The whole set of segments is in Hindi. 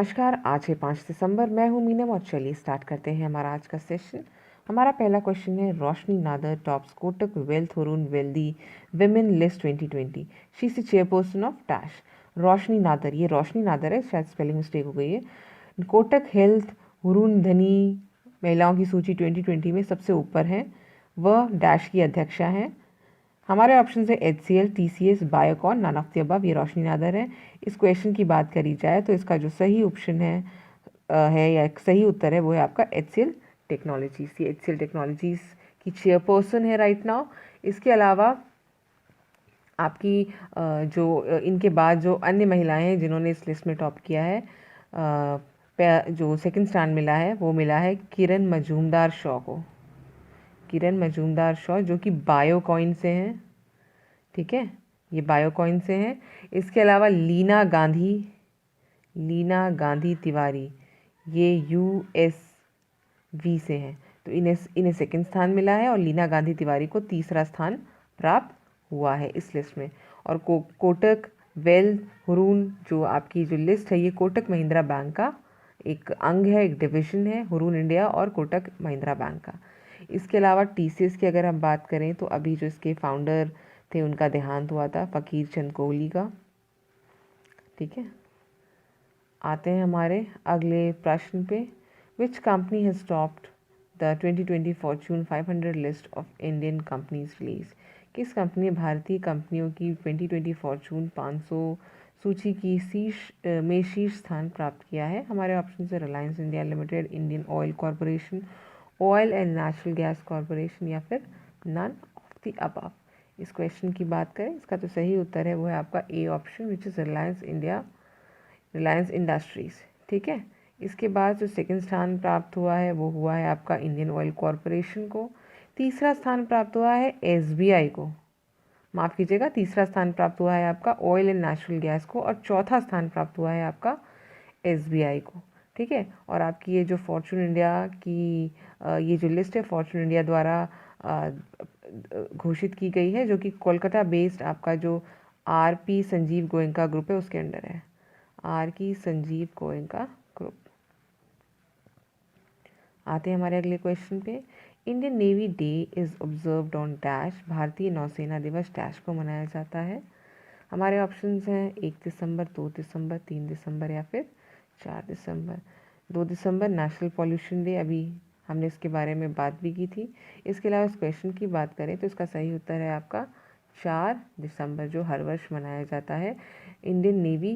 नमस्कार, आज है 5 दिसंबर। मैं हूं मीनम और चलिए स्टार्ट करते हैं हमारा आज का सेशन। हमारा पहला क्वेश्चन है, Roshni Nadar tops Kotak wealth Hurun wealthy women list 2020। She is the chairperson of dash. Roshni Nadar, ये रोशनी नादर है, शायद स्पेलिंग मिस्टेक हो गई है। कोटक हेल्थ हुरून धनी महिलाओं की सूची 2020 में सबसे ऊपर है। वह डैश की अध्यक्षा हैं। हमारे ऑप्शन है HCL, TCS, Biocon, none of the above. ये रोशनी नादर है। इस क्वेश्चन की बात करी जाए तो इसका जो सही ऑप्शन है या सही उत्तर है वो है आपका HCL टेक्नोलॉजीज। ये HCL टेक्नोलॉजीज की चेयरपर्सन है राइट नाउ। इसके अलावा आपकी जो इनके बाद जो अन्य महिलाएं हैं जिन्होंने इस लिस्ट में टॉप किया है, जो सेकंड स्टैंड मिला है वो मिला है किरण मजूमदार शॉ को। किरण मजूमदार शॉ जो कि बायोकॉइन से हैं, ठीक है, ये बायोकॉइन से हैं। इसके अलावा लीना गांधी तिवारी, ये USV से हैं, तो इन्हें सेकंड स्थान मिला है और लीना गांधी तिवारी को तीसरा स्थान प्राप्त हुआ है इस लिस्ट में। और कोटक वेल्थ हुरून जो आपकी जो लिस्ट है, ये कोटक महिंद्रा बैंक का एक अंग है, एक डिवीजन है, हुरून इंडिया और कोटक महिंद्रा बैंक का। इसके अलावा TCS की अगर हम बात करें तो अभी जो इसके फाउंडर थे उनका देहांत हुआ था, फकीर चंद कोहली का, ठीक है। आते हैं हमारे अगले प्रश्न पे। Which company has topped the 2020 Fortune 500 list of Indian companies release. किस कंपनी ने भारतीय कंपनियों की 2020 फॉर्च्यून 500 सूची की शीर्ष स्थान प्राप्त किया है। हमारे ऑप्शन है Reliance India limited, Indian oil corporation, oil and natural gas corporation या फिर नन ऑफ द अबव। इस क्वेश्चन की बात करें, इसका तो सही उत्तर है वो है आपका A option, which is Reliance industries, ठीक है। इसके बाद जो सेकंड स्थान प्राप्त हुआ है वो हुआ है आपका इंडियन ऑयल कॉरपोरेशन को। तीसरा स्थान प्राप्त हुआ है SBI को, माफ़ कीजिएगा, तीसरा स्थान प्राप्त हुआ है आपका ऑयल एंड नेचुरल गैस को और चौथा स्थान प्राप्त हुआ है आपका SBI को, ठीक है। और आपकी ये जो फॉर्च्यून इंडिया की ये जो लिस्ट है फॉर्च्यून इंडिया द्वारा घोषित की गई है, जो कि कोलकाता बेस्ड आपका जो RP संजीव गोयनका ग्रुप है उसके अंडर है। RP Sanjeev Goenka group. आते हैं हमारे अगले क्वेश्चन पे। Indian navy day is observed on dash. भारतीय नौसेना दिवस डैश को मनाया जाता है। हमारे ऑप्शंस हैं 1 दिसंबर, 2 दिसंबर, 3 दिसंबर या फिर 4 दिसंबर। 2 दिसंबर नेशनल पॉल्यूशन डे, अभी हमने इसके बारे में बात भी की थी। इसके अलावा इस क्वेश्चन की बात करें तो इसका सही उत्तर है आपका 4 दिसंबर, जो हर वर्ष मनाया जाता है इंडियन नेवी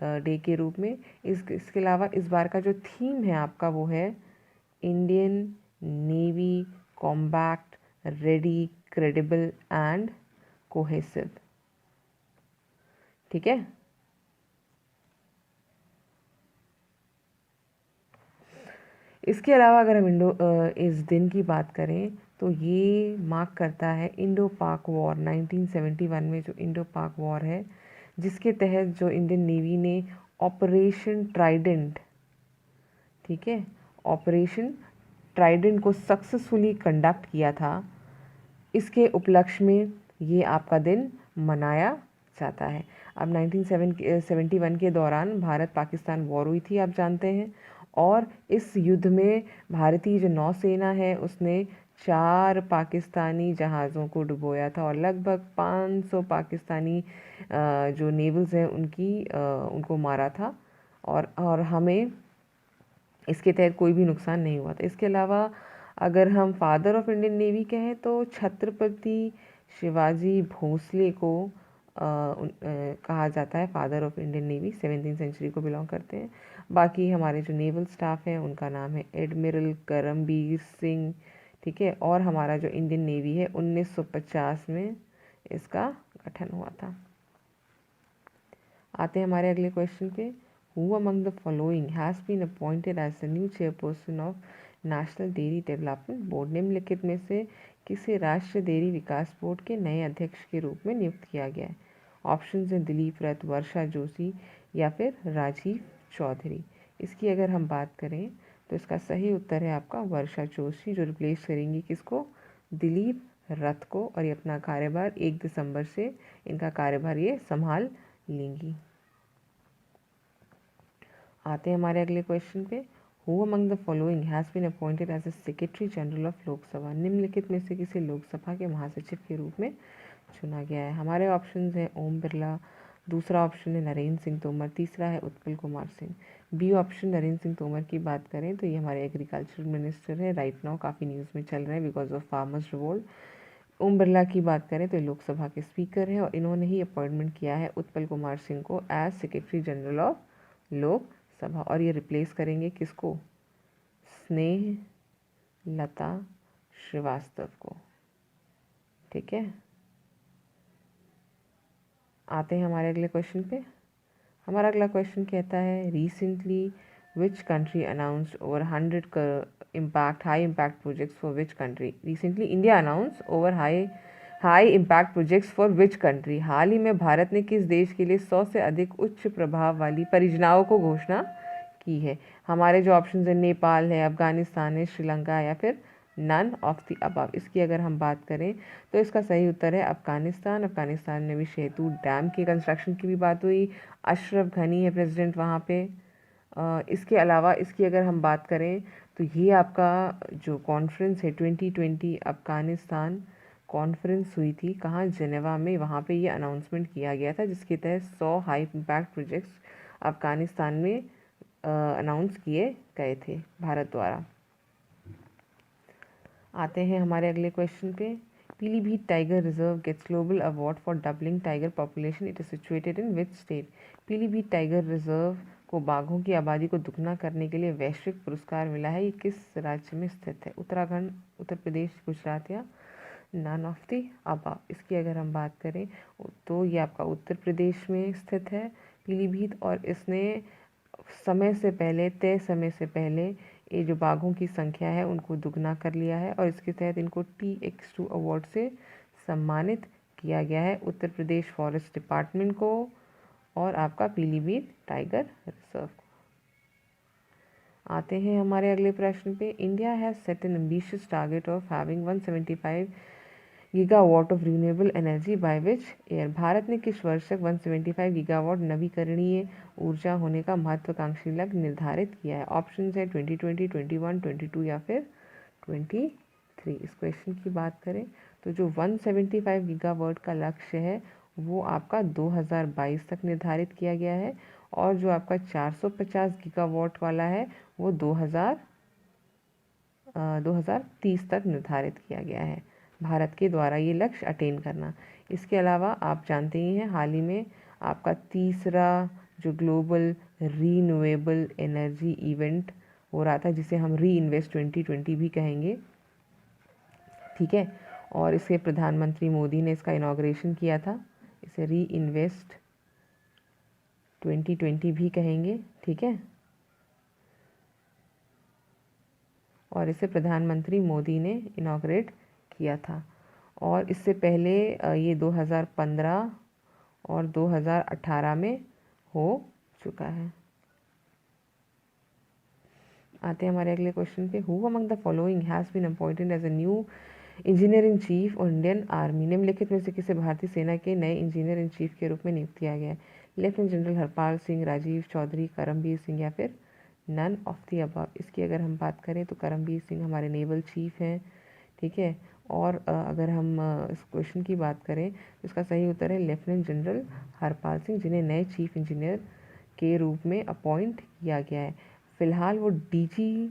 डे के रूप में। इसके अलावा इस बार का जो थीम है आपका वो है Indian navy combat, ready, credible and cohesive, ठीक है। इसके अलावा अगर हम इस दिन की बात करें तो ये मार्क करता है इंडो पाक वॉर 1971 में, जो इंडो पाक वॉर है जिसके तहत जो इंडियन नेवी ने ऑपरेशन ट्राइडेंट, ठीक है, ऑपरेशन ट्राइडेंट को सक्सेसफुली कंडक्ट किया था, इसके उपलक्ष्य में ये आपका दिन मनाया जाता है। अब 1971 के दौरान भारत पाकिस्तान वॉर हुई थी, आप जानते हैं, और इस युद्ध में भारतीय जो नौसेना है उसने 4 पाकिस्तानी जहाज़ों को डुबोया था और लगभग 500 पाकिस्तानी जो नेवल्स हैं उनको मारा था और हमें इसके तहत कोई भी नुकसान नहीं हुआ था। इसके अलावा अगर हम फादर ऑफ इंडियन नेवी कहें तो छत्रपति शिवाजी भोसले को कहा जाता है फादर ऑफ इंडियन नेवी, 17वीं सेंचुरी को बिलोंग करते हैं। बाकी हमारे जो नेवल स्टाफ है उनका नाम है एडमिरल करमबीर सिंह, ठीक है। और हमारा जो इंडियन नेवी है 1950 में इसका गठन हुआ था। आते हैं हमारे अगले क्वेश्चन पे। Who among the following has been appointed as the new chairperson of national dairy development board. निम्नलिखित में से किसे राष्ट्रीय डेयरी विकास बोर्ड के नए अध्यक्ष के रूप में नियुक्त किया गया है। ऑप्शन हैं दिलीप रथ, वर्षा जोशी या फिर राजीव चौधरी। इसकी अगर हम बात करें तो इसका सही उत्तर है आपका वर्षा जोशी, जो रिप्लेस करेंगी किसको, दिलीप रथ को, और ये अपना कार्यभार 1 दिसंबर से इनका कार्यभार ये संभाल लेंगी। आते हैं हमारे अगले क्वेश्चन पे। Who among the following has been appointed as a secretary general of Lok Sabha? निम्नलिखित में से किसे लोकसभा के महासचिव के रूप में चुना गया है? हमारे ऑप्शंस हैं ओम बिरला, दूसरा ऑप्शन है नरेंद्र सिंह तोमर, तीसरा है उत्पल कुमार सिंह। बी ऑप्शन नरेंद्र सिंह तोमर की बात करें तो ये हमारे एग्रीकल्चर मिनिस्टर है, राइट नाउ काफ़ी न्यूज़ में चल रहे हैं because of farmers revolt. Om Birla की बात करें तो ये लोकसभा के स्पीकर हैं और इन्होंने ही अपॉइंटमेंट किया है उत्पल कुमार सिंह को as secretary general of Lok Sabha, और ये रिप्लेस करेंगे किसको? स्नेह लता श्रीवास्तव को। ठीक है, आते हैं हमारे अगले क्वेश्चन पे। हमारा अगला क्वेश्चन कहता है recently which country announced over 100 impact high impact projects for which country? Recently India announce over high impact projects for which country? हाल ही में भारत ने किस देश के लिए 100 से अधिक उच्च प्रभाव वाली परियोजनाओं को घोषणा की है? हमारे जो ऑप्शन है नेपाल है, अफगानिस्तान है, श्रीलंका या फिर नन ऑफ द अबव। इसकी अगर हम बात करें तो इसका सही उत्तर है अफगानिस्तान। अफगानिस्तान में भी सेतु डैम की कंस्ट्रक्शन की भी बात हुई। अशरफ घनी है प्रेसिडेंट वहाँ पे। इसके अलावा इसकी अगर हम बात करें तो ये आपका जो कॉन्फ्रेंस है 2020 अफगानिस्तान कॉन्फ्रेंस हुई थी कहाँ? जेनेवा में। वहाँ पे ये अनाउंसमेंट किया गया था जिसके तहत 100 हाई इम्पैक्ट प्रोजेक्ट्स अफगानिस्तान में अनाउंस किए गए थे भारत द्वारा। आते हैं हमारे अगले क्वेश्चन पे। Pilibhit tiger reserve gets global award for doubling tiger population, it is situated in which state? Pilibhit tiger reserve को बाघों की आबादी को दुगना करने के लिए वैश्विक पुरस्कार मिला है। ये किस राज्य में स्थित है? उत्तराखंड, उत्तर प्रदेश, गुजरात या नन ऑफ द अबव? इसकी अगर हम बात करें तो ये आपका उत्तर प्रदेश में स्थित है पीलीभीत, और इसने तय समय से पहले ये जो बाघों की संख्या है उनको दुगना कर लिया है और इसके तहत इनको TX2 अवार्ड से सम्मानित किया गया है उत्तर प्रदेश फॉरेस्ट डिपार्टमेंट को और आपका पीलीभीत टाइगर रिजर्व को। आते हैं हमारे अगले प्रश्न पे। India has set N ambitious target of having 175 gigawatt of renewable energy by which year? Bharat ने किस वर्ष तक 175 गीगावाट नवीकरणीय ऊर्जा होने का महत्वाकांक्षी लक्ष्य निर्धारित किया है? ऑप्शन है 2020, 21, 22 या फिर 23। इस क्वेश्चन की बात करें तो जो 175 गीगावाट का लक्ष्य है वो आपका 2022 तक निर्धारित किया गया है और जो आपका 450 गीगावाट वाला है वो 2030 तक निर्धारित किया गया है भारत के द्वारा ये लक्ष्य अटेन करना। इसके अलावा आप जानते ही हैं हाल ही में आपका तीसरा जो ग्लोबल रीन्यूएबल एनर्जी इवेंट हो रहा था जिसे हम री इन्वेस्ट 2020 भी कहेंगे। ठीक है, और इसके प्रधानमंत्री मोदी ने इसका इनॉग्रेशन किया था। इसे री इन्वेस्ट 2020 भी कहेंगे। ठीक है, और इसे प्रधानमंत्री मोदी ने इनॉग्रेट किया था और इससे पहले ये 2015 और 2018 में हो चुका है। आते हैं हमारे अगले क्वेश्चन पे। Who among the following has been appointed as a new engineer in chief और इंडियन आर्मी? निम्नलिखित में से किसे भारतीय सेना के नए इंजीनियर इन चीफ के रूप में नियुक्त किया गया है? लेफ्टिनेंट जनरल हरपाल सिंह, राजीव चौधरी, करमबीर सिंह या फिर नन ऑफ द अबव? इसकी अगर हम बात करें तो करमबीर सिंह हमारे नेवल चीफ हैं। ठीक है, और अगर हम इस क्वेश्चन की बात करें तो इसका सही उत्तर है लेफ्टिनेंट जनरल हरपाल सिंह जिन्हें नए चीफ इंजीनियर के रूप में अपॉइंट किया गया है। फ़िलहाल वो DG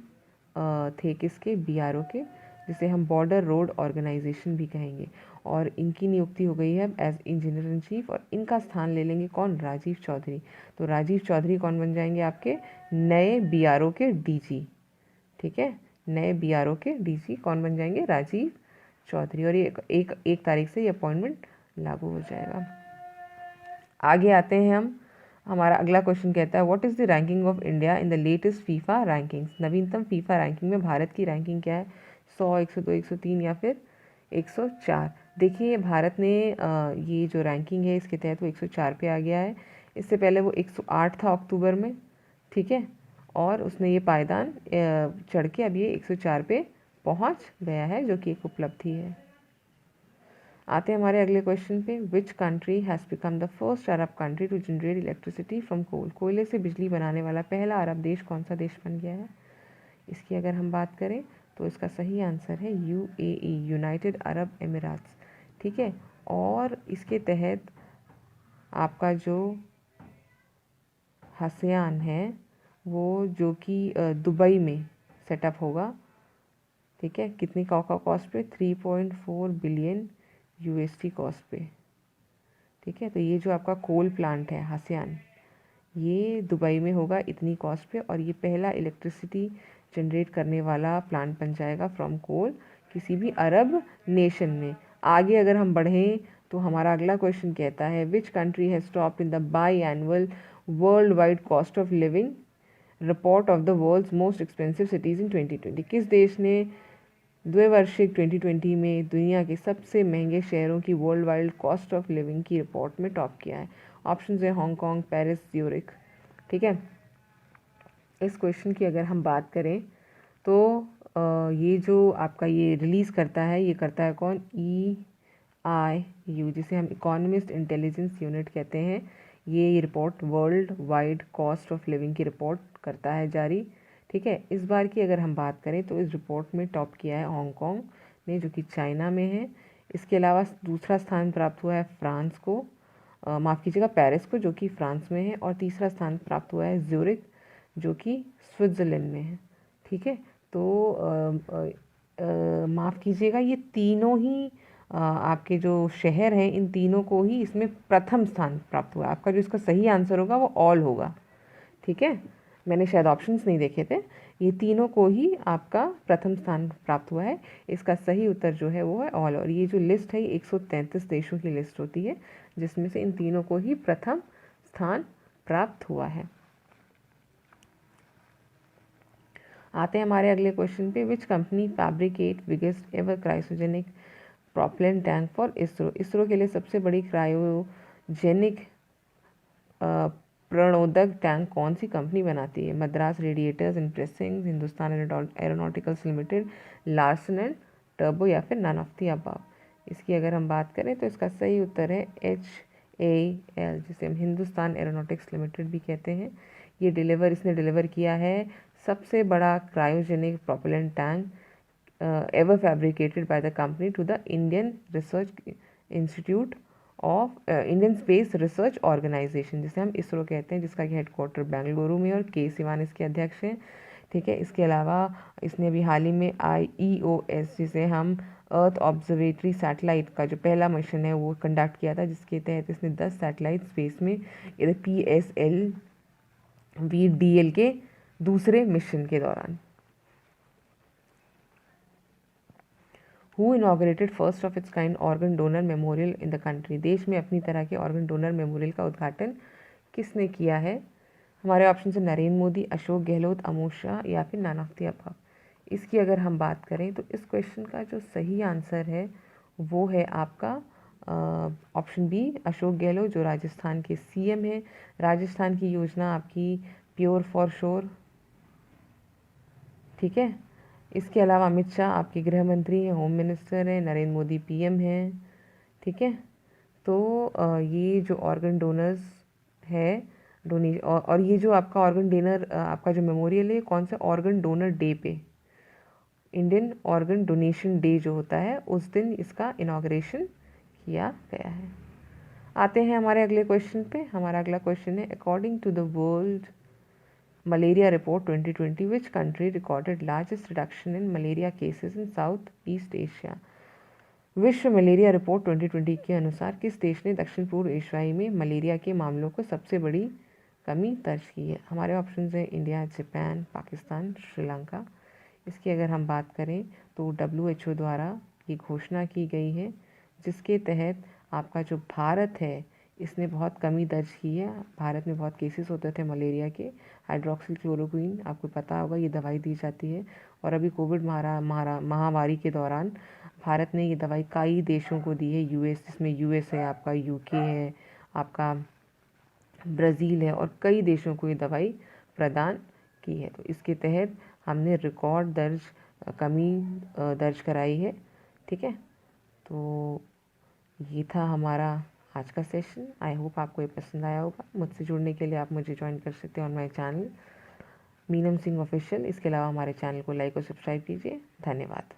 थे किसके? BRO के, जिसे हम बॉर्डर रोड ऑर्गेनाइजेशन भी कहेंगे, और इनकी नियुक्ति हो गई है एज इंजीनियर इन चीफ और इनका स्थान ले लेंगे कौन? राजीव चौधरी। तो राजीव चौधरी कौन बन जाएंगे? आपके नए BRO के DG। ठीक है, नए BRO के DG कौन बन जाएंगे? राजीव चौधरी, और ये एक तारीख से ये अपॉइंटमेंट लागू हो जाएगा। आगे आते हैं हम। हमारा अगला क्वेश्चन कहता है what is the ranking of India in the latest FIFA rankings? नवीनतम फीफा रैंकिंग में भारत की रैंकिंग क्या है? 100, 102, 103 या फिर 104? देखिए भारत ने ये जो रैंकिंग है इसके तहत वो 104 पे आ गया है। इससे पहले वो 108 था अक्टूबर में। ठीक है, और उसने ये पायदान चढ़ के अब ये 104 पे पहुंच गया है जो कि एक उपलब्धि है। आते हैं हमारे अगले क्वेश्चन पे। Which country has become the first Arab country to generate electricity from coal? कोयले से बिजली बनाने वाला पहला अरब देश कौन सा देश बन गया है? इसकी अगर हम बात करें तो इसका सही आंसर है यूएई, यूनाइटेड अरब एमिराट्स। ठीक है, और इसके तहत आपका जो आसियान है वो जो कि दुबई में सेटअप होगा। ठीक है, कितनी का कॉस्ट पे? 3.4 बिलियन यूएसडी कॉस्ट पे। ठीक है, तो ये जो आपका कोल प्लांट है आसियान, ये दुबई में होगा इतनी कॉस्ट पे, और ये पहला इलेक्ट्रिसिटी जनरेट करने वाला प्लांट बन जाएगा फ्रॉम कोल किसी भी अरब नेशन में। आगे अगर हम बढ़ें तो हमारा अगला क्वेश्चन कहता है which country has topped in the biannual world wide cost of living report of the world's most expensive cities in 2020? किस देश ने द्विवार्षिक 2020 में दुनिया के सबसे महंगे शहरों की world wide cost of living की रिपोर्ट में टॉप किया है? ऑप्शन है हांगकांग, पेरिस, ज्यूरिख। ठीक है, इस क्वेश्चन की अगर हम बात करें तो ये जो आपका ये रिलीज़ करता है, ये करता है कौन? EIU, जिसे हम इकोनॉमिस्ट इंटेलिजेंस यूनिट कहते हैं। ये report world wide cost of living की रिपोर्ट करता है जारी। ठीक है, इस बार की अगर हम बात करें तो इस रिपोर्ट में टॉप किया है हांगकांग ने, जो कि चाइना में है। इसके अलावा दूसरा स्थान प्राप्त हुआ है फ्रांस को, माफ़ कीजिएगा पेरिस को, जो कि फ्रांस में है, और तीसरा स्थान प्राप्त हुआ है ज्यूरिख, जो कि स्विट्ज़रलैंड में है। ठीक है, तो माफ़ कीजिएगा, ये तीनों ही आपके जो शहर हैं, इन तीनों को ही इसमें प्रथम स्थान प्राप्त हुआ। आपका जो इसका सही आंसर होगा वो ऑल होगा। ठीक है, मैंने शायद ऑप्शंस नहीं देखे थे। ये तीनों को ही आपका प्रथम स्थान प्राप्त हुआ है। इसका सही उत्तर जो है वो है ऑल। और ये जो लिस्ट है 133 देशों की लिस्ट होती है, जिसमें से इन तीनों को ही प्रथम स्थान प्राप्त हुआ है। आते हैं हमारे अगले क्वेश्चन पे। Which company fabricate biggest ever cryogenic propellant tank for ISRO? ISRO के लिए सबसे बड़ी क्रायोजेनिक प्रणोदक टैंक कौन सी कंपनी बनाती है? Madras radiators and pressing, Hindustan aeronauticals limited, Larsen and turbo, या फिर नन ऑफ द अबव? इसकी अगर हम बात करें तो इसका सही उत्तर है HAL, जिसे हम हिंदुस्तान एरोनॉटिक्स लिमिटेड भी कहते हैं। इसने डिलीवर किया है सबसे बड़ा cryogenic propellant tank ever fabricated by the company to the Indian research institute of Indian space research organisation, जिसे हम इसरो कहते हैं, जिसका हेडक्वार्टर बेंगलुरु में, और के सिवान इसके अध्यक्ष हैं। ठीक है, इसके अलावा इसने अभी हाल ही में IEOS, जिसे हम अर्थ ऑब्जर्वेटरी सैटेलाइट का जो पहला मिशन है वो कंडक्ट किया था, जिसके तहत इसने 10 सैटेलाइट स्पेस में PSLV-DL के दूसरे मिशन के दौरान। Who inaugurated first of its kind organ donor memorial in the country? देश में अपनी तरह के ऑर्गन डोनर मेमोरियल का उद्घाटन किसने किया है? हमारे ऑप्शन है नरेंद्र मोदी, अशोक गहलोत, अमोद शाह, या फिर नन ऑफ द अबव। इसकी अगर हम बात करें तो इस क्वेश्चन का जो सही आंसर है वो है आपका ऑप्शन बी, अशोक गहलोत, जो राजस्थान के CM है। राजस्थान की योजना आपकी प्योर फॉर श्योर। ठीक है, इसके अलावा अमित शाह आपके गृह मंत्री हैं, होम मिनिस्टर हैं, नरेंद्र मोदी PM हैं। ठीक है, तो ये जो ऑर्गन डोनर्स है और ये जो आपका ऑर्गन डोनर आपका जो मेमोरियल है, कौन सा ऑर्गन डोनर डे पे, इंडियन ऑर्गन डोनेशन डे जो होता है, उस दिन इसका इनॉग्रेशन किया गया है। आते हैं हमारे अगले क्वेश्चन पे। हमारा अगला क्वेश्चन है according to the world malaria report 2020 which country recorded largest reduction in malaria cases in South East Asia? विश्व मलेरिया रिपोर्ट 2020 के अनुसार किस देश ने दक्षिण पूर्व एशियाई में मलेरिया के मामलों को सबसे बड़ी कमी दर्ज की है? हमारे ऑप्शन हैं इंडिया, जापान, पाकिस्तान, श्रीलंका। इसकी अगर हम बात करें तो WHO द्वारा ये घोषणा की गई है, जिसके तहत आपका जो भारत है इसने बहुत कमी दर्ज की है। भारत में बहुत केसेस होते थे मलेरिया के। हाइड्रोक्सीक्लोरोक्वीन आपको पता होगा, ये दवाई दी जाती है, और अभी कोविड महामारी के दौरान भारत ने ये दवाई कई देशों को दी है। जिसमें US है, आपका UK है, आपका ब्राज़ील है, और कई देशों को ये दवाई प्रदान की है। तो इसके तहत हमने रिकॉर्ड कमी दर्ज कराई है। ठीक है, तो ये था हमारा आज का सेशन। आई होप आपको ये पसंद आया होगा। मुझसे जुड़ने के लिए आप मुझे ज्वाइन कर सकते हैं on my channel Meenam Singh official. इसके अलावा हमारे चैनल को लाइक और सब्सक्राइब कीजिए। धन्यवाद।